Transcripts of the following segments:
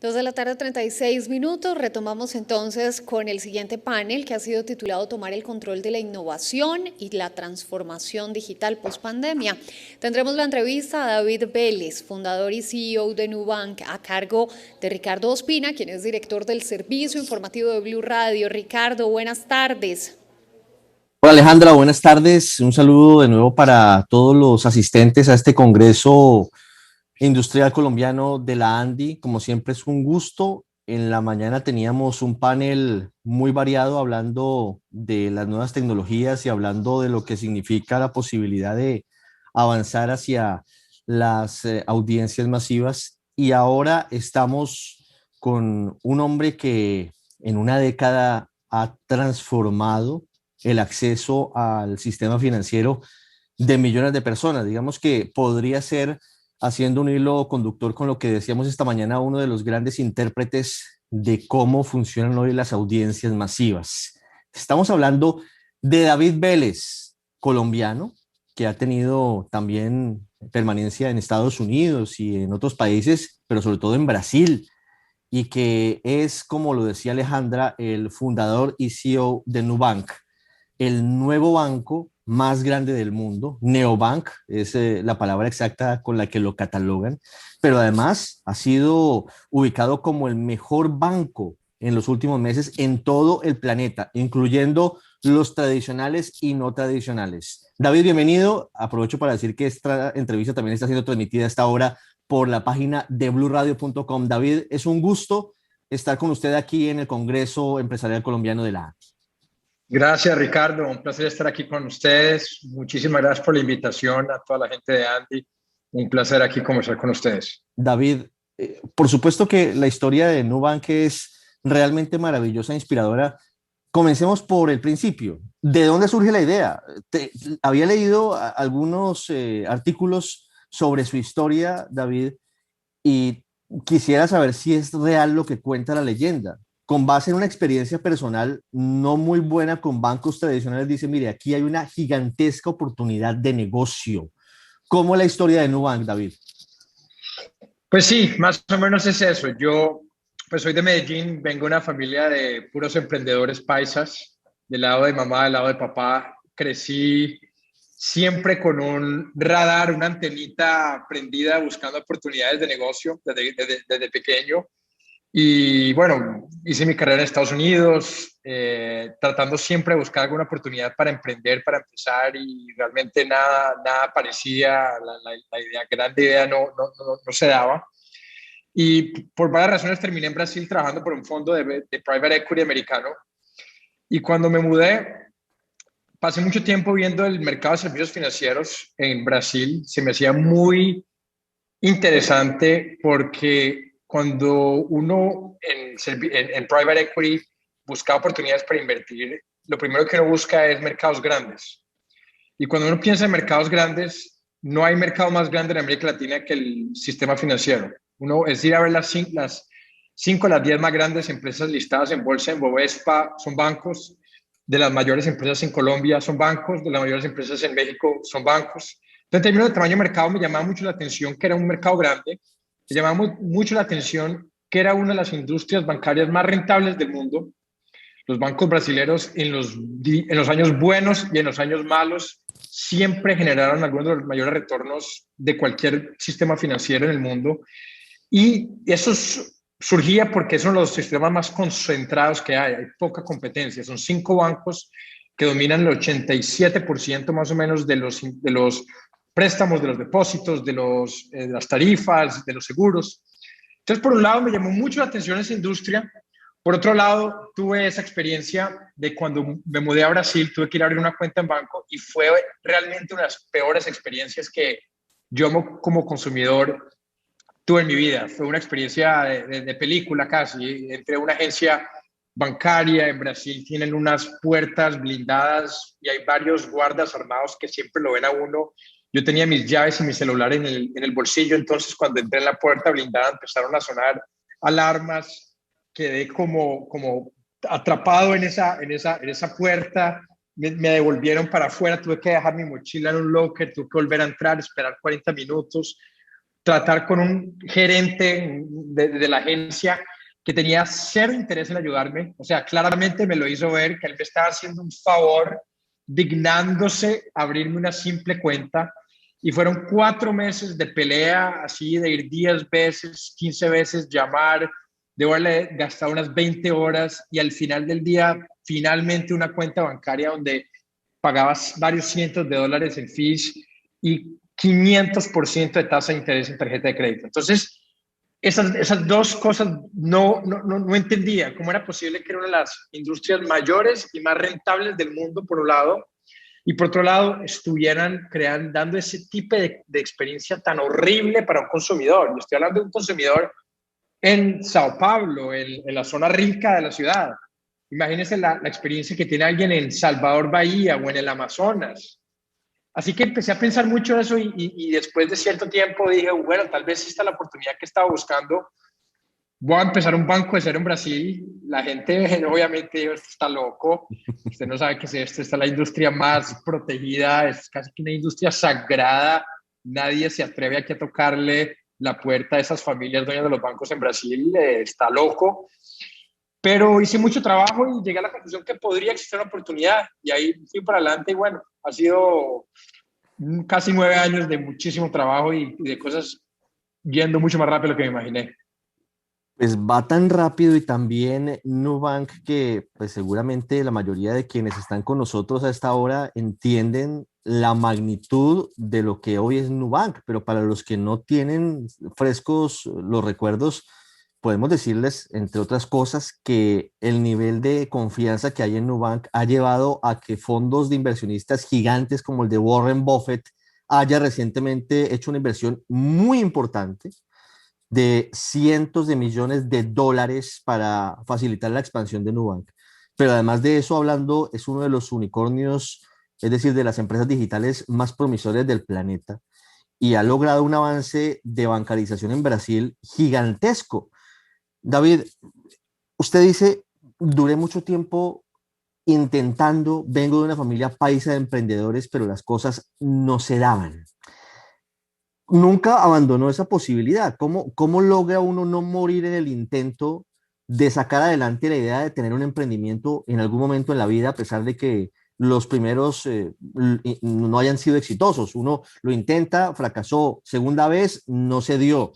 2 de la tarde, 36 minutos. Retomamos entonces con el siguiente panel que ha sido titulado Tomar el control de la innovación y la transformación digital post-pandemia. Tendremos la entrevista a David Vélez, fundador y CEO de Nubank, a cargo de Ricardo Ospina, quien es director del servicio informativo de Blue Radio. Ricardo, buenas tardes. Hola Alejandra, buenas tardes. Un saludo de nuevo para todos los asistentes a este Congreso Industrial Colombiano de la ANDI. Como siempre es un gusto. En la mañana teníamos un panel muy variado hablando de las nuevas tecnologías y hablando de lo que significa la posibilidad de avanzar hacia las audiencias masivas. Y ahora estamos con un hombre que en una década ha transformado el acceso al sistema financiero de millones de personas. Digamos que podría ser, haciendo un hilo conductor con lo que decíamos esta mañana, uno de los grandes intérpretes de cómo funcionan hoy las audiencias masivas. Estamos hablando de David Vélez, colombiano, que ha tenido también permanencia en Estados Unidos y en otros países, pero sobre todo en Brasil, y que es, como lo decía Alejandra, el fundador y CEO de Nubank, el nuevo banco más grande del mundo. Neobank es la palabra exacta con la que lo catalogan, pero además ha sido ubicado como el mejor banco en los últimos meses en todo el planeta, incluyendo los tradicionales y no tradicionales. David, bienvenido. Aprovecho para decir que esta entrevista también está siendo transmitida a esta hora por la página de bluradio.com. David, es un gusto estar con usted aquí en el Congreso Empresarial Colombiano de la ANDI. Gracias, Ricardo. Un placer estar aquí con ustedes. Muchísimas gracias por la invitación a toda la gente de Andy. Un placer aquí conversar con ustedes. David, por supuesto que la historia de Nubank es realmente maravillosa e inspiradora. Comencemos por el principio. ¿De dónde surge la idea? Había leído algunos artículos sobre su historia, David, y quisiera saber si es real lo que cuenta la leyenda. Con base en una experiencia personal no muy buena con bancos tradicionales, dice, mire, aquí hay una gigantesca oportunidad de negocio. ¿Cómo es la historia de Nubank, David? Pues sí, más o menos es eso. Yo pues soy de Medellín, vengo de una familia de puros emprendedores paisas, del lado de mamá, del lado de papá. Crecí siempre con un radar, una antenita prendida buscando oportunidades de negocio desde pequeño. Y bueno, hice mi carrera en Estados Unidos, tratando siempre de buscar alguna oportunidad para emprender, para empezar, y realmente nada parecía, la idea, grande idea no se daba. Y por varias razones terminé en Brasil trabajando por un fondo de private equity americano. Y cuando me mudé, pasé mucho tiempo viendo el mercado de servicios financieros en Brasil. Se me hacía muy interesante porque cuando uno en private equity busca oportunidades para invertir, lo primero que uno busca es mercados grandes. Y cuando uno piensa en mercados grandes, no hay mercado más grande en América Latina que el sistema financiero. Uno es ir a ver las 5 las 10 más grandes empresas listadas en bolsa, en Bovespa, son bancos. De las mayores empresas en Colombia son bancos, de las mayores empresas en México son bancos. Entonces, en términos de tamaño de mercado, me llamaba mucho la atención que era un mercado grande, me llamaba mucho la atención que era una de las industrias bancarias más rentables del mundo. Los bancos brasileños en los años buenos y en los años malos siempre generaron algunos de los mayores retornos de cualquier sistema financiero en el mundo. Y eso surgía porque son los sistemas más concentrados que hay poca competencia. Son 5 bancos que dominan el 87% más o menos de los préstamos, de los depósitos, de las tarifas, de los seguros. Entonces, por un lado, me llamó mucho la atención esa industria. Por otro lado, tuve esa experiencia de cuando me mudé a Brasil, tuve que ir a abrir una cuenta en banco y fue realmente una de las peores experiencias que yo como consumidor tuve en mi vida. Fue una experiencia de película casi. Entré a una agencia bancaria en Brasil, tienen unas puertas blindadas y hay varios guardas armados que siempre lo ven a uno. Yo tenía mis llaves y mi celular en el bolsillo, entonces cuando entré en la puerta blindada empezaron a sonar alarmas. Quedé como atrapado en esa puerta, me devolvieron para afuera, tuve que dejar mi mochila en un locker, tuve que volver a entrar, esperar 40 minutos. tratar con un gerente de la agencia que tenía cero interés en ayudarme. O sea, claramente me lo hizo ver que él me estaba haciendo un favor dignándose a abrirme una simple cuenta. Y fueron 4 meses de pelea, así de ir 10 veces, 15 veces, llamar, de haberle gastado unas 20 horas y al final del día, finalmente una cuenta bancaria donde pagabas varios cientos de dólares en fees y 500% de tasa de interés en tarjeta de crédito. Entonces, esas dos cosas no entendía cómo era posible que era una de las industrias mayores y más rentables del mundo, por un lado, y por otro lado, estuvieran dando ese tipo de experiencia tan horrible para un consumidor. Yo estoy hablando de un consumidor en Sao Paulo, en la zona rica de la ciudad. Imagínense la experiencia que tiene alguien en Salvador Bahía o en el Amazonas. Así que empecé a pensar mucho en eso y después de cierto tiempo dije, bueno, tal vez esta es la oportunidad que estaba buscando. Voy a empezar un banco de cero en Brasil. La gente obviamente dijo, esto está loco, usted no sabe qué es esto, esta es la industria más protegida, es casi que una industria sagrada, nadie se atreve aquí a tocarle la puerta a esas familias dueñas de los bancos en Brasil, está loco. Pero hice mucho trabajo y llegué a la conclusión que podría existir una oportunidad y ahí fui para adelante y bueno, ha sido casi 9 años de muchísimo trabajo y de cosas yendo mucho más rápido de lo que me imaginé. Pues va tan rápido y también Nubank que pues seguramente la mayoría de quienes están con nosotros a esta hora entienden la magnitud de lo que hoy es Nubank, pero para los que no tienen frescos los recuerdos, podemos decirles, entre otras cosas, que el nivel de confianza que hay en Nubank ha llevado a que fondos de inversionistas gigantes como el de Warren Buffett haya recientemente hecho una inversión muy importante de cientos de millones de dólares para facilitar la expansión de Nubank. Pero además de eso, hablando, es uno de los unicornios, es decir, de las empresas digitales más promisorias del planeta y ha logrado un avance de bancarización en Brasil gigantesco. David, usted dice, duré mucho tiempo intentando, vengo de una familia paisa de emprendedores, pero las cosas no se daban. Nunca abandonó esa posibilidad. ¿Cómo logra uno no morir en el intento de sacar adelante la idea de tener un emprendimiento en algún momento en la vida, a pesar de que los primeros no hayan sido exitosos? Uno lo intenta, fracasó, segunda vez no se dio.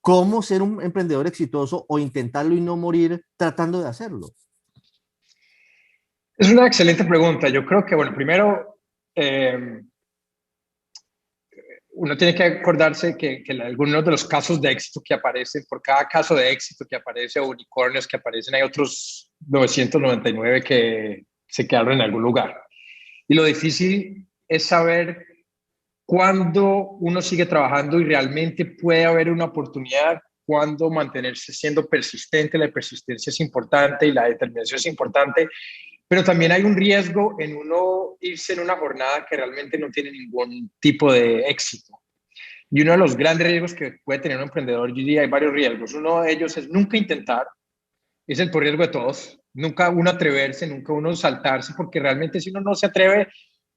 ¿Cómo ser un emprendedor exitoso o intentarlo y no morir tratando de hacerlo? Es una excelente pregunta. Yo creo que, bueno, primero, eh, uno tiene que acordarse que algunos de los casos de éxito que aparecen, por cada caso de éxito que aparece o unicornios que aparecen, hay otros 999 que se quedaron en algún lugar. Y lo difícil es saber cuándo uno sigue trabajando y realmente puede haber una oportunidad, cuándo mantenerse siendo persistente. La persistencia es importante y la determinación es importante, pero también hay un riesgo en uno irse en una jornada que realmente no tiene ningún tipo de éxito. Y uno de los grandes riesgos que puede tener un emprendedor, yo diría, hay varios riesgos. Uno de ellos es nunca intentar, es el por riesgo de todos, nunca uno atreverse, nunca uno saltarse, porque realmente si uno no se atreve,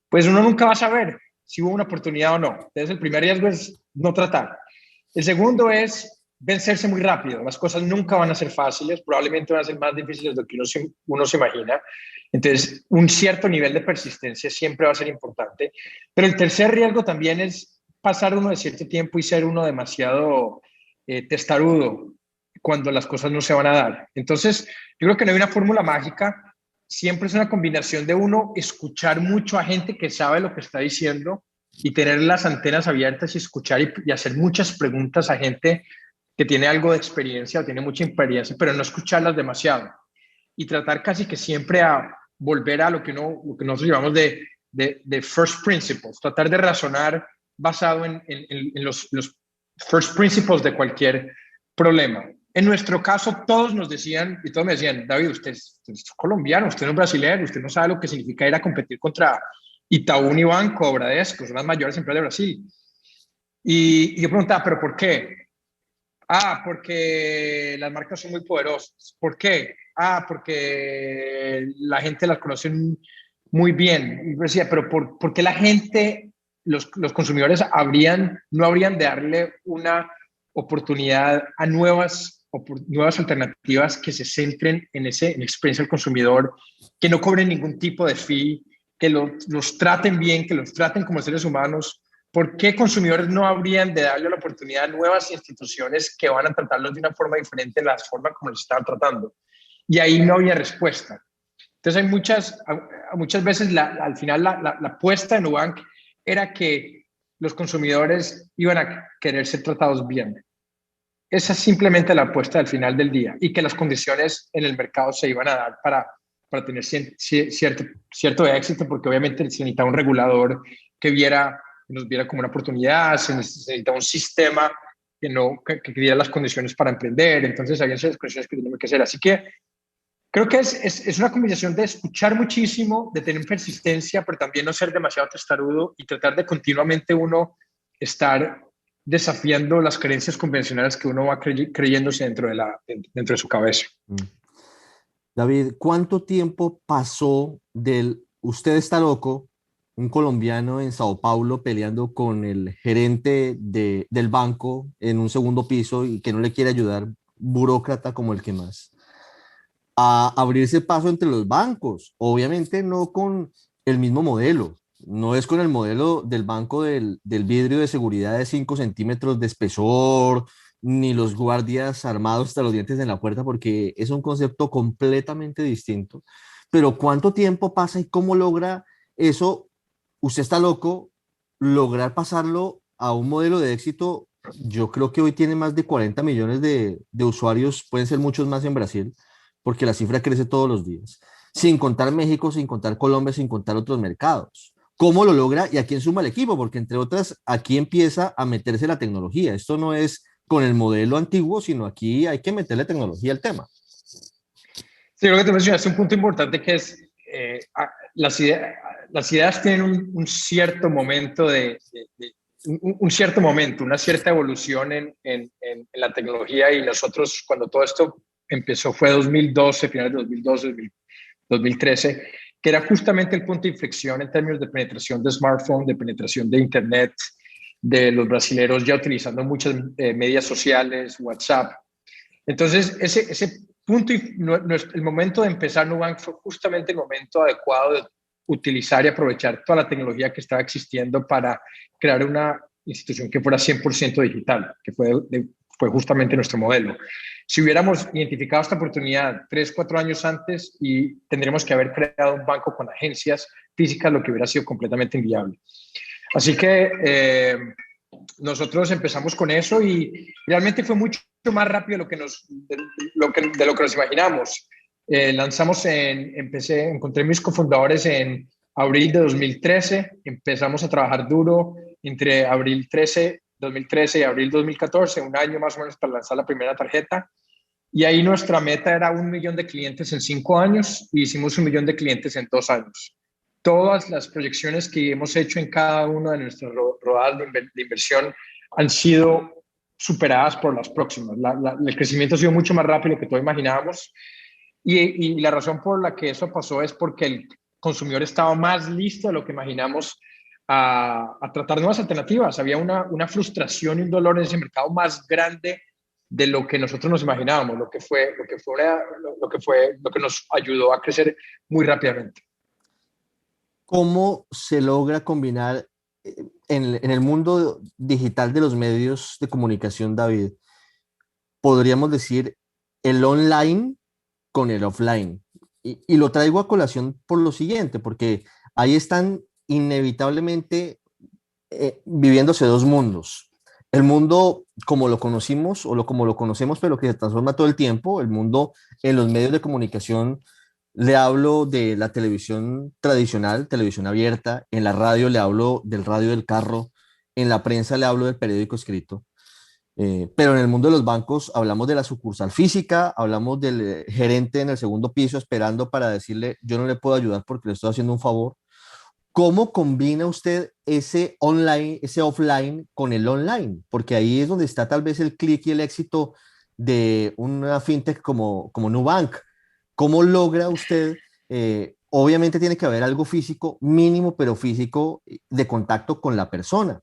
pues uno nunca va a saber si hubo una oportunidad o no. Entonces el primer riesgo es no tratar. El segundo es vencerse muy rápido. Las cosas nunca van a ser fáciles, probablemente van a ser más difíciles de lo que uno se imagina. Entonces, un cierto nivel de persistencia siempre va a ser importante. Pero el tercer riesgo también es pasar uno de cierto tiempo y ser uno demasiado testarudo cuando las cosas no se van a dar. Entonces, yo creo que no hay una fórmula mágica. Siempre es una combinación de uno escuchar mucho a gente que sabe lo que está diciendo y tener las antenas abiertas y escuchar y hacer muchas preguntas a gente que tiene algo de experiencia o tiene mucha experiencia, pero no escucharlas demasiado. Y tratar casi que siempre a volver a lo que nosotros llamamos de first principles, tratar de razonar basado en los first principles de cualquier problema. En nuestro caso, todos nos decían, y todos me decían, David, usted es colombiano, usted no es brasileño, usted no sabe lo que significa ir a competir contra Itaú, Unibanco o Bradesco, son las mayores empresas de Brasil. Y yo preguntaba, ¿pero por qué? Porque las marcas son muy poderosas. ¿Por qué? Porque la gente las conoce muy bien. Y yo decía, pero ¿por qué la gente los consumidores no habrían de darle una oportunidad a nuevas alternativas que se centren en la experiencia del consumidor, que no cobren ningún tipo de fee, que los traten bien, que los traten como seres humanos. ¿Por qué consumidores no habrían de darle la oportunidad a nuevas instituciones que van a tratarlos de una forma diferente a la forma como los estaban tratando? Y ahí no había respuesta. Entonces hay muchas veces al final la apuesta de Nubank era que los consumidores iban a querer ser tratados bien. Esa es simplemente la apuesta al final del día, y que las condiciones en el mercado se iban a dar para tener cierto éxito, porque obviamente se necesitaba un regulador que nos viera como una oportunidad, se necesitaba un sistema que diera las condiciones para emprender. Entonces había esas condiciones que teníamos que hacer. Así que creo que es una combinación de escuchar muchísimo, de tener persistencia, pero también no ser demasiado testarudo y tratar de continuamente uno estar desafiando las creencias convencionales que uno va creyéndose dentro de su cabeza. David, ¿cuánto tiempo pasó del "usted está loco", un colombiano en Sao Paulo peleando con el gerente del banco en un segundo piso y que no le quiere ayudar, burócrata como el que más, a abrirse paso entre los bancos? Obviamente no con el mismo modelo, no es con el modelo del banco del vidrio de seguridad de 5 centímetros de espesor, ni los guardias armados hasta los dientes en la puerta, porque es un concepto completamente distinto. Pero ¿cuánto tiempo pasa y cómo logra eso? Usted está loco, lograr pasarlo a un modelo de éxito. Yo creo que hoy tiene más de 40 millones de usuarios, pueden ser muchos más en Brasil, porque la cifra crece todos los días, sin contar México, sin contar Colombia, sin contar otros mercados. ¿Cómo lo logra y a quién suma el equipo? Porque entre otras, aquí empieza a meterse la tecnología. Esto no es con el modelo antiguo, sino aquí hay que meterle tecnología al tema. Sí, lo que te mencionaste, un punto importante que es las ideas tienen un cierto momento una cierta evolución en la tecnología, y nosotros, cuando todo esto empezó, fue 2012, finales de 2012, 2013, que era justamente el punto de inflexión en términos de penetración de smartphone, de penetración de internet, de los brasileros ya utilizando muchas medias sociales, WhatsApp. Entonces, ese punto, el momento de empezar Nubank fue justamente el momento adecuado de utilizar y aprovechar toda la tecnología que estaba existiendo para crear una institución que fuera 100% digital, que fue justamente nuestro modelo. Si hubiéramos identificado esta oportunidad 3, 4 años antes, y tendríamos que haber creado un banco con agencias físicas, lo que hubiera sido completamente inviable. Así que nosotros empezamos con eso, y realmente fue mucho más rápido de lo que nos imaginamos. Encontré mis cofundadores en abril de 2013, empezamos a trabajar duro entre abril 2013 y abril 2014, un año más o menos para lanzar la primera tarjeta. Y ahí nuestra meta era 1 millón de clientes en 5 años, y hicimos 1 millón de clientes en 2 años. Todas las proyecciones que hemos hecho en cada una de nuestras rodadas de inversión han sido superadas por las próximas. El crecimiento ha sido mucho más rápido de lo que todos imaginábamos, y la razón por la que eso pasó es porque el consumidor estaba más listo de lo que imaginamos a tratar nuevas alternativas. Había una frustración y un dolor en ese mercado más grande de lo que nosotros nos imaginábamos, lo que nos ayudó a crecer muy rápidamente. ¿Cómo se logra combinar en el mundo digital de los medios de comunicación, David? Podríamos decir el online con el offline. Y lo traigo a colación por lo siguiente, porque ahí están inevitablemente viviéndose dos mundos. El mundo como lo conocimos como lo conocemos, pero que se transforma todo el tiempo, el mundo en los medios de comunicación. Le hablo de la televisión tradicional, televisión abierta, en la radio le hablo del radio del carro, en la prensa le hablo del periódico escrito. Pero en el mundo de los bancos hablamos de la sucursal física, hablamos del gerente en el segundo piso esperando para decirle: yo no le puedo ayudar porque le estoy haciendo un favor. ¿Cómo combina usted ese online, ese offline con el online? Porque ahí es donde está tal vez el clic y el éxito de una fintech como Nubank. ¿Cómo logra usted obviamente tiene que haber algo físico, mínimo, pero físico, de contacto con la persona.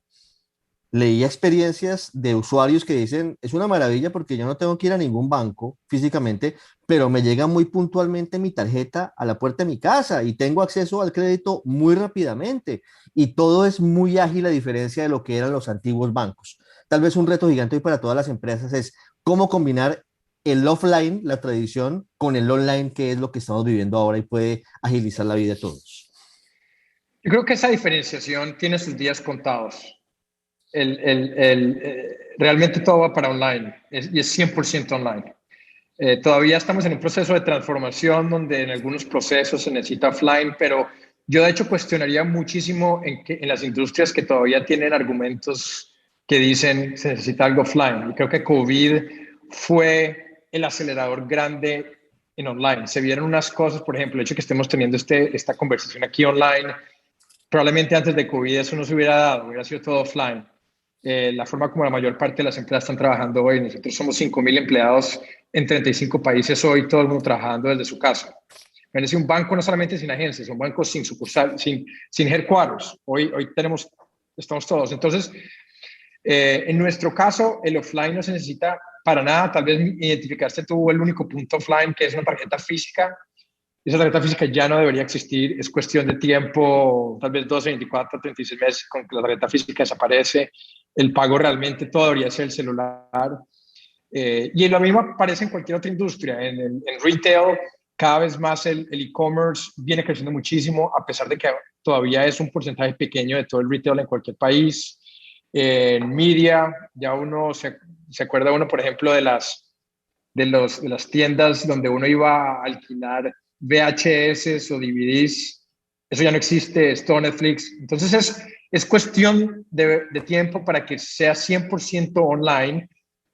Leía experiencias de usuarios que dicen, es una maravilla porque yo no tengo que ir a ningún banco físicamente, pero me llega muy puntualmente mi tarjeta a la puerta de mi casa y tengo acceso al crédito muy rápidamente y todo es muy ágil a diferencia de lo que eran los antiguos bancos. Tal vez un reto gigante hoy para todas las empresas es cómo combinar el offline, la tradición, con el online, que es lo que estamos viviendo ahora y puede agilizar la vida de todos. Yo creo que esa diferenciación tiene sus días contados. Realmente todo va para online y es 100% online. Todavía estamos en un proceso de transformación donde en algunos procesos se necesita offline, pero yo de hecho cuestionaría muchísimo en las industrias que todavía tienen argumentos que dicen se necesita algo offline. Y creo que COVID fue el acelerador grande en online. Se vieron unas cosas, por ejemplo, el hecho que estemos teniendo esta conversación aquí online, probablemente antes de COVID eso no se hubiera dado, hubiera sido todo offline. La forma como la mayor parte de las empresas están trabajando hoy, nosotros somos 5.000 empleados en 35 países hoy, todo el mundo trabajando desde su casa. Es un banco no solamente sin agencias, un banco sin sucursal, sin headquarters. Hoy estamos todos. Entonces, en nuestro caso, el offline no se necesita para nada. Tal vez identificaste tú el único punto offline, que es una tarjeta física. Esa tarjeta física ya no debería existir. Es cuestión de tiempo, tal vez 12, 24, 36 meses con que la tarjeta física desaparece. El pago realmente todo debería ser el celular. Y lo mismo aparece en cualquier otra industria. En retail, cada vez más el e-commerce viene creciendo muchísimo, a pesar de que todavía es un porcentaje pequeño de todo el retail en cualquier país. En media, ya uno se acuerda uno, por ejemplo, de las tiendas donde uno iba a alquilar VHS o DVDs. Eso ya no existe, es todo Netflix. Entonces es cuestión de tiempo para que sea 100% online.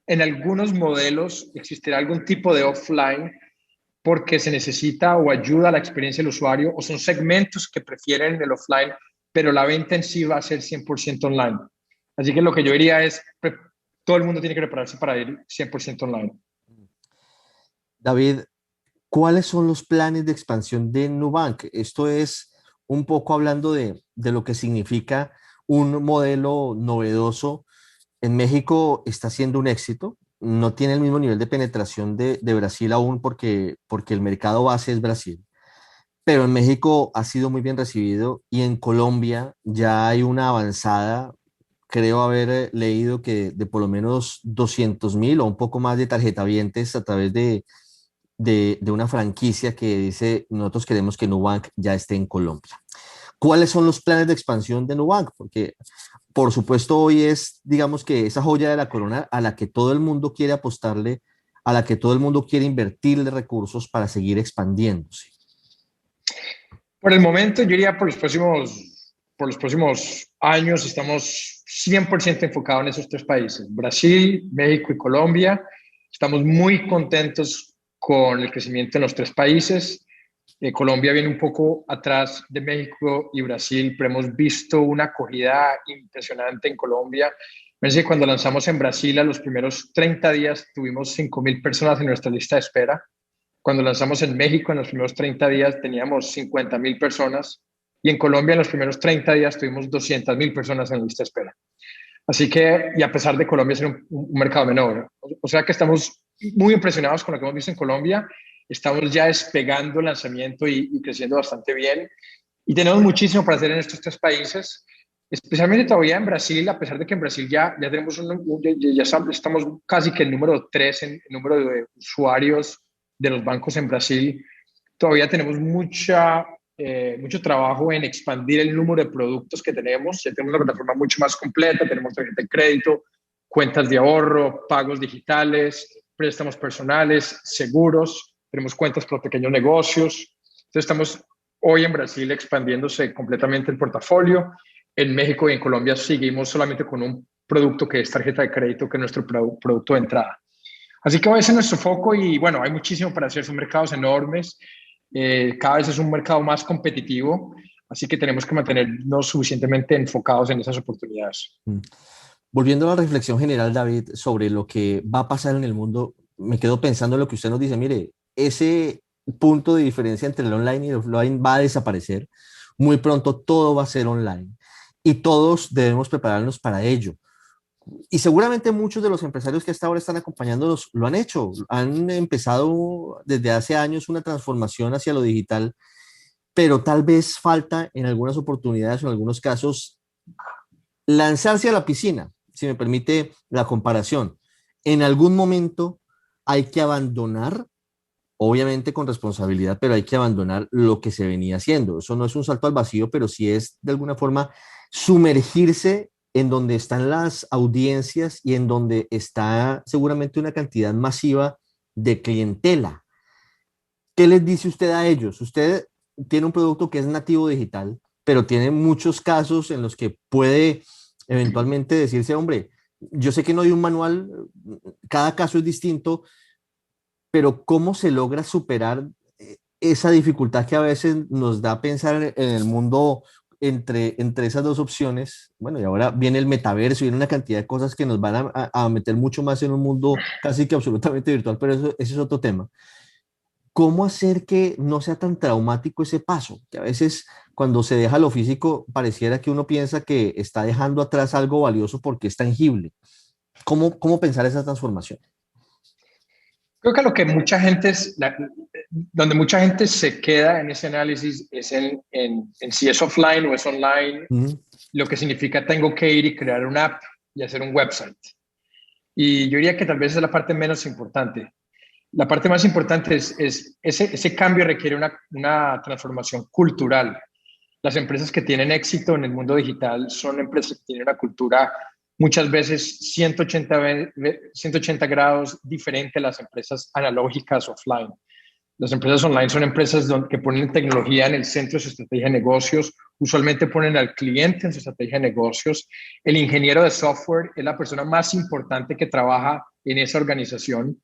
En algunos modelos existirá algún tipo de offline porque se necesita o ayuda a la experiencia del usuario o son segmentos que prefieren el offline, pero la venta en sí va a ser 100% online. Así que lo que yo diría es, todo el mundo tiene que prepararse para ir 100% online. David, ¿cuáles son los planes de expansión de Nubank? Esto es un poco hablando de lo que significa un modelo novedoso. En México está siendo un éxito, no tiene el mismo nivel de penetración de Brasil aún porque el mercado base es Brasil, pero en México ha sido muy bien recibido y en Colombia ya hay una avanzada, creo haber leído que de por lo menos 200.000 o un poco más de tarjetavientes a través de una franquicia que dice, nosotros queremos que Nubank ya esté en Colombia. ¿Cuáles son los planes de expansión de Nubank? Porque, por supuesto, hoy es, digamos que esa joya de la corona a la que todo el mundo quiere apostarle, a la que todo el mundo quiere invertirle recursos para seguir expandiéndose. Por el momento, yo diría por los próximos años, estamos 100% enfocados en esos tres países, Brasil, México y Colombia. Estamos muy contentos con el crecimiento en los tres países. Colombia viene un poco atrás de México y Brasil, pero hemos visto una acogida impresionante en Colombia. Fíjense, cuando lanzamos en Brasil, a los primeros 30 días tuvimos 5.000 personas en nuestra lista de espera. Cuando lanzamos en México, en los primeros 30 días teníamos 50.000 personas y en Colombia en los primeros 30 días tuvimos 200.000 personas en la lista de espera. Así que, y a pesar de Colombia ser un mercado menor, o sea que estamos muy impresionados con lo que hemos visto en Colombia. Estamos ya despegando el lanzamiento y creciendo bastante bien. Y tenemos muchísimo para hacer en estos tres países, especialmente todavía en Brasil, a pesar de que en Brasil ya tenemos ya estamos casi que el número 3 en número de usuarios de los bancos en Brasil. Todavía tenemos mucho trabajo en expandir el número de productos que tenemos. Ya tenemos una plataforma mucho más completa, tenemos tarjeta de crédito, cuentas de ahorro, pagos digitales, préstamos personales, seguros, tenemos cuentas para pequeños negocios. Entonces estamos hoy en Brasil expandiéndose completamente el portafolio. En México y en Colombia seguimos solamente con un producto que es tarjeta de crédito, que es nuestro producto de entrada. Así que ese es nuestro foco y bueno, hay muchísimo para hacer, son mercados enormes, cada vez es un mercado más competitivo, así que tenemos que mantenernos suficientemente enfocados en esas oportunidades. Volviendo a la reflexión general, David, sobre lo que va a pasar en el mundo, me quedo pensando en lo que usted nos dice, mire, ese punto de diferencia entre el online y el offline va a desaparecer. Muy pronto todo va a ser online y todos debemos prepararnos para ello. Y seguramente muchos de los empresarios que hasta ahora están acompañándonos lo han hecho, han empezado desde hace años una transformación hacia lo digital, pero tal vez falta en algunas oportunidades o en algunos casos lanzarse a la piscina, si me permite la comparación. En algún momento hay que abandonar, obviamente con responsabilidad, pero hay que abandonar lo que se venía haciendo. Eso no es un salto al vacío, pero sí es de alguna forma sumergirse en donde están las audiencias y en donde está seguramente una cantidad masiva de clientela. ¿Qué les dice usted a ellos? Usted tiene un producto que es nativo digital, pero tiene muchos casos en los que puede eventualmente decirse, hombre, yo sé que no hay un manual, cada caso es distinto, pero ¿cómo se logra superar esa dificultad que a veces nos da pensar en el mundo entre esas dos opciones? Bueno, y ahora viene el metaverso y viene una cantidad de cosas que nos van a meter mucho más en un mundo casi que absolutamente virtual, pero eso, ese es otro tema. ¿Cómo hacer que no sea tan traumático ese paso? Que a veces cuando se deja lo físico pareciera que uno piensa que está dejando atrás algo valioso porque es tangible. ¿Cómo pensar esa transformación? Creo que lo que mucha gente donde mucha gente se queda en ese análisis es en si es offline o es online, Mm, lo que significa tengo que ir y crear una app y hacer un website. Y yo diría que tal vez es la parte menos importante. La parte más importante es ese cambio requiere una transformación cultural. Las empresas que tienen éxito en el mundo digital son empresas que tienen una cultura muchas veces 180 grados diferente a las empresas analógicas offline. Las empresas online son empresas que ponen tecnología en el centro de su estrategia de negocios, usualmente ponen al cliente en su estrategia de negocios. El ingeniero de software es la persona más importante que trabaja en esa organización.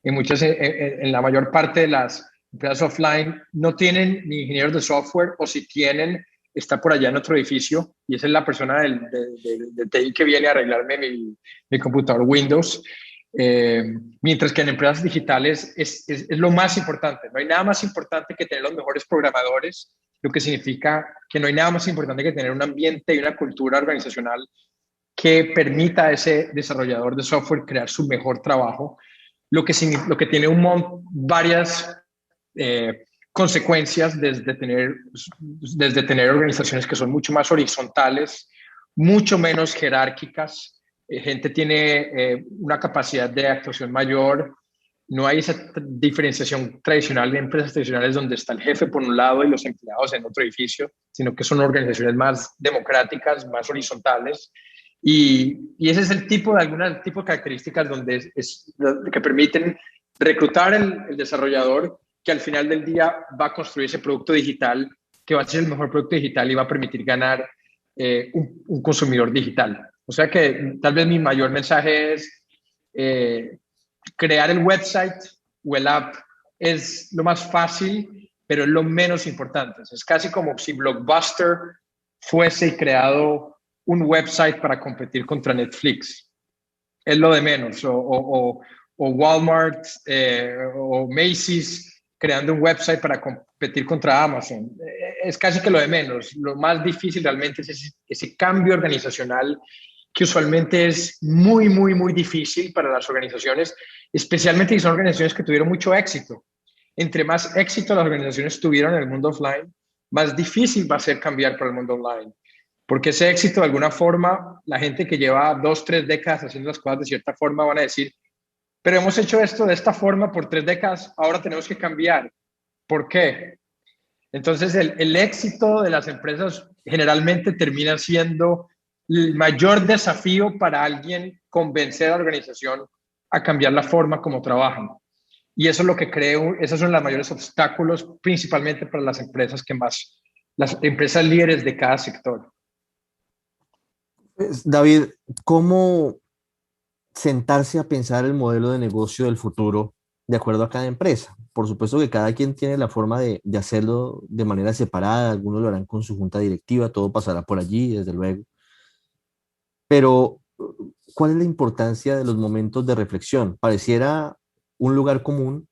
En la mayor parte de las empresas offline no tienen ni ingenieros de software, o si tienen, está por allá en otro edificio y esa es la persona del TI que viene a arreglarme mi computador Windows. Mientras que en empresas digitales es lo más importante. No hay nada más importante que tener los mejores programadores, lo que significa que no hay nada más importante que tener un ambiente y una cultura organizacional que permita a ese desarrollador de software crear su mejor trabajo, lo que tiene varias consecuencias desde tener organizaciones que son mucho más horizontales, mucho menos jerárquicas, gente tiene una capacidad de actuación mayor, no hay esa diferenciación tradicional de empresas tradicionales donde está el jefe por un lado y los empleados en otro edificio, sino que son organizaciones más democráticas, más horizontales. Y ese es el tipo de características que permiten reclutar el desarrollador que al final del día va a construir ese producto digital, que va a ser el mejor producto digital y va a permitir ganar un consumidor digital. O sea que tal vez mi mayor mensaje es crear el website o el app es lo más fácil, pero es lo menos importante. Es casi como si Blockbuster fuese creado un website para competir contra Netflix. Es lo de menos. O Walmart o Macy's creando un website para competir contra Amazon. Es casi que lo de menos. Lo más difícil realmente es ese cambio organizacional que usualmente es muy, muy, muy difícil para las organizaciones, especialmente si son organizaciones que tuvieron mucho éxito. Entre más éxito las organizaciones tuvieron en el mundo offline, más difícil va a ser cambiar para el mundo online. Porque ese éxito, de alguna forma, la gente que lleva 2, 3 décadas haciendo las cosas de cierta forma van a decir, pero hemos hecho esto de esta forma por 3 décadas, ahora tenemos que cambiar. ¿Por qué? Entonces, el éxito de las empresas generalmente termina siendo el mayor desafío para alguien convencer a la organización a cambiar la forma como trabajan. Y eso es lo que creo, esos son los mayores obstáculos, principalmente para las empresas líderes de cada sector. Pues, David, ¿cómo sentarse a pensar el modelo de negocio del futuro de acuerdo a cada empresa? Por supuesto que cada quien tiene la forma de hacerlo de manera separada, algunos lo harán con su junta directiva, todo pasará por allí, desde luego, pero ¿cuál es la importancia de los momentos de reflexión? Pareciera un lugar común,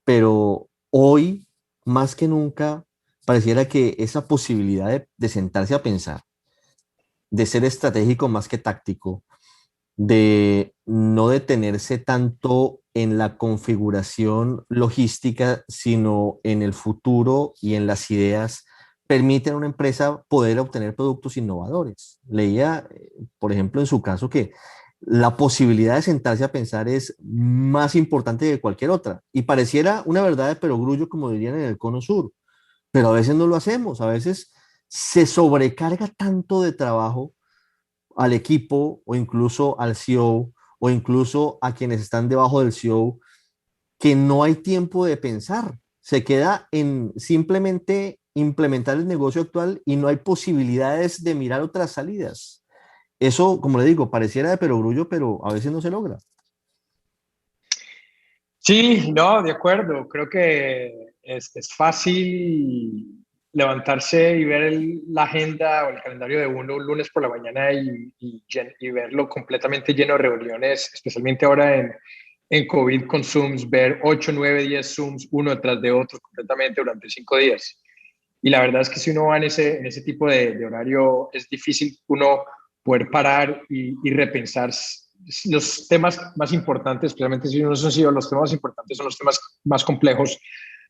pero hoy, más que nunca, pareciera que esa posibilidad de sentarse a pensar, de ser estratégico más que táctico, de no detenerse tanto en la configuración logística, sino en el futuro y en las ideas, permiten a una empresa poder obtener productos innovadores. Leía, por ejemplo, en su caso, que la posibilidad de sentarse a pensar es más importante que cualquier otra. Y pareciera una verdad de perogrullo, como dirían en el Cono Sur, pero a veces no lo hacemos, a veces se sobrecarga tanto de trabajo al equipo o incluso al CEO o incluso a quienes están debajo del CEO que no hay tiempo de pensar. Se queda en simplemente implementar el negocio actual y no hay posibilidades de mirar otras salidas. Eso, como le digo, pareciera de perogrullo, pero a veces no se logra. Sí, no, de acuerdo. Creo que es fácil levantarse y ver la agenda o el calendario de uno un lunes por la mañana y verlo completamente lleno de reuniones, especialmente ahora en COVID con Zooms, ver 8, 9, 10 Zooms uno detrás de otro completamente durante 5 días. Y la verdad es que si uno va en ese tipo de horario, es difícil uno poder parar y repensar los temas más importantes, especialmente si uno son sido los temas más importantes, son los temas más complejos,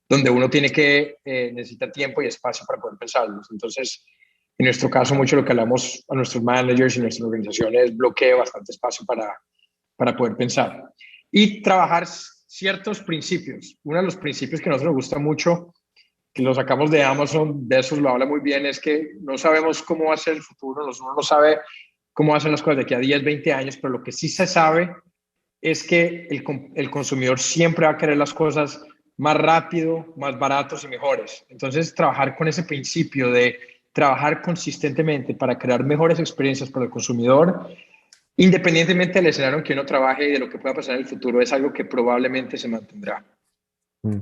donde uno tiene que necesita tiempo y espacio para poder pensarlos. Entonces, en nuestro caso, mucho lo que hablamos a nuestros managers y nuestras organizaciones, bloquea bastante espacio para poder pensar. Y trabajar ciertos principios. Uno de los principios que a nosotros nos gusta mucho, que lo sacamos de Amazon, de eso lo habla muy bien, es que no sabemos cómo va a ser el futuro, uno no sabe cómo van a ser las cosas de aquí a 10, 20 años, pero lo que sí se sabe es que el consumidor siempre va a querer las cosas más rápido, más baratos y mejores. Entonces, trabajar con ese principio de trabajar consistentemente para crear mejores experiencias para el consumidor, independientemente del escenario en que uno trabaje y de lo que pueda pasar en el futuro, es algo que probablemente se mantendrá. Mm.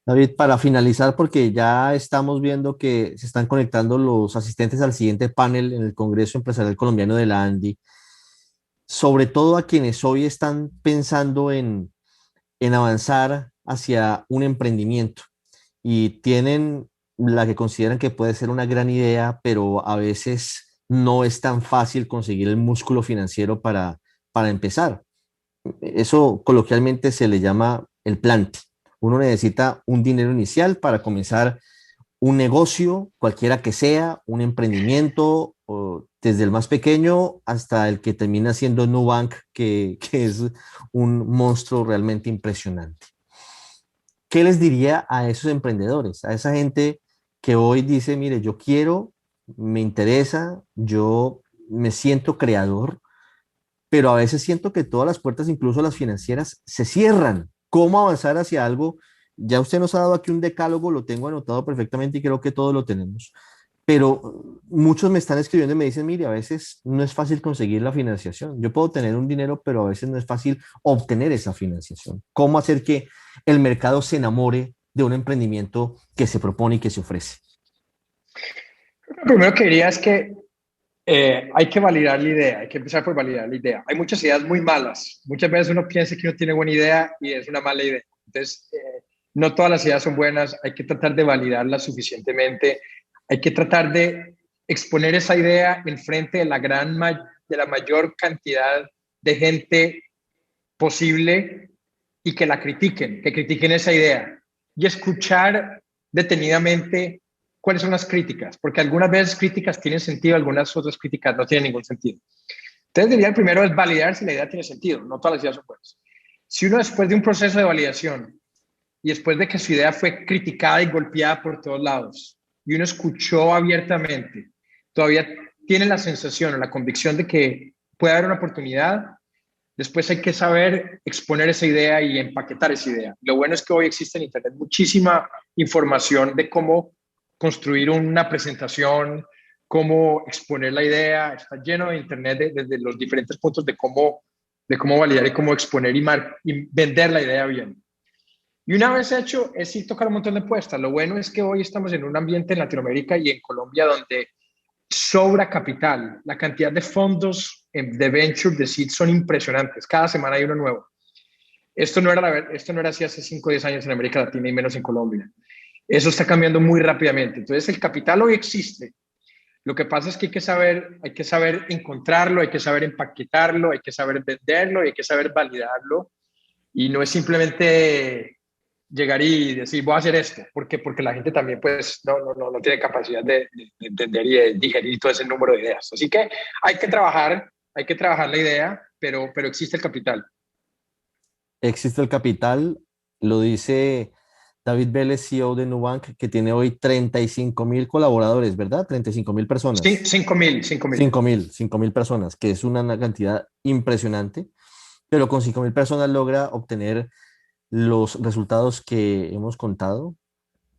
David, para finalizar, porque ya estamos viendo que se están conectando los asistentes al siguiente panel en el Congreso Empresarial Colombiano de la ANDI, sobre todo a quienes hoy están pensando en avanzar hacia un emprendimiento y tienen la que consideran que puede ser una gran idea, pero a veces no es tan fácil conseguir el músculo financiero para empezar. Eso coloquialmente se le llama el plante. Uno necesita un dinero inicial para comenzar un negocio, cualquiera que sea, un emprendimiento, o desde el más pequeño hasta el que termina siendo Nubank, que es un monstruo realmente impresionante. ¿Qué les diría a esos emprendedores, a esa gente que hoy dice, mire, yo quiero, me interesa, yo me siento creador, pero a veces siento que todas las puertas, incluso las financieras, se cierran? ¿Cómo avanzar hacia algo? Ya usted nos ha dado aquí un decálogo, lo tengo anotado perfectamente y creo que todos lo tenemos, pero muchos me están escribiendo y me dicen, mire, a veces no es fácil conseguir la financiación. Yo puedo tener un dinero, pero a veces no es fácil obtener esa financiación. ¿Cómo hacer que el mercado se enamore de un emprendimiento que se propone y que se ofrece? Lo primero que diría es que hay que validar la idea, hay que empezar por validar la idea. Hay muchas ideas muy malas. Muchas veces uno piensa que uno tiene buena idea y es una mala idea. Entonces, no todas las ideas son buenas, hay que tratar de validarlas suficientemente, hay que tratar de exponer esa idea en frente de de la mayor cantidad de gente posible y que critiquen esa idea y escuchar detenidamente cuáles son las críticas, porque algunas veces críticas tienen sentido, algunas otras críticas no tienen ningún sentido. Entonces, diría el primero es validar si la idea tiene sentido, no todas las ideas son buenas. Si uno después de un proceso de validación y después de que su idea fue criticada y golpeada por todos lados y uno escuchó abiertamente, todavía tiene la sensación o la convicción de que puede haber una oportunidad, después hay que saber exponer esa idea y empaquetar esa idea. Lo bueno es que hoy existe en Internet muchísima información de cómo construir una presentación, cómo exponer la idea. Está lleno de Internet desde los diferentes puntos de cómo validar y cómo exponer y vender la idea bien. Y una vez hecho, es ir tocar un montón de puestas. Lo bueno es que hoy estamos en un ambiente en Latinoamérica y en Colombia donde sobra capital. La cantidad de fondos de venture, de seed, son impresionantes. Cada semana hay uno nuevo. Esto no era así hace 5 o 10 años en América Latina y menos en Colombia. Eso está cambiando muy rápidamente. Entonces, el capital hoy existe. Lo que pasa es que hay que saber encontrarlo, hay que saber empaquetarlo, hay que saber venderlo y hay que saber validarlo. Y no es simplemente llegar y decir, voy a hacer esto, porque la gente también pues no tiene capacidad de entender y de digerir todo ese número de ideas. Así que hay que trabajar la idea, pero existe el capital. Existe el capital, lo dice David Vélez, CEO de Nubank, que tiene hoy 35.000 colaboradores, ¿verdad? 35.000 Sí, personas. 5.000. 5.000 personas, que es una cantidad impresionante, pero con 5.000 personas logra obtener los resultados que hemos contado.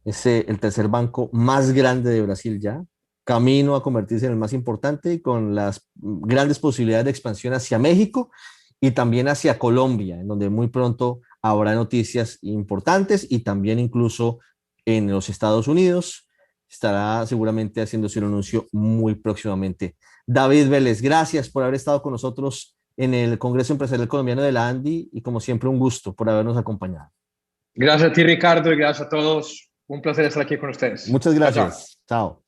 Es el tercer banco más grande de Brasil ya, camino a convertirse en el más importante y con las grandes posibilidades de expansión hacia México y también hacia Colombia, en donde muy pronto habrá noticias importantes y también incluso en los Estados Unidos. Estará seguramente haciéndose un anuncio muy próximamente. David Vélez, gracias por haber estado con nosotros en el Congreso Empresarial Colombiano de la ANDI y como siempre un gusto por habernos acompañado. Gracias a ti, Ricardo, y gracias a todos. Un placer estar aquí con ustedes. Muchas Chao, chao. gracias. Chao.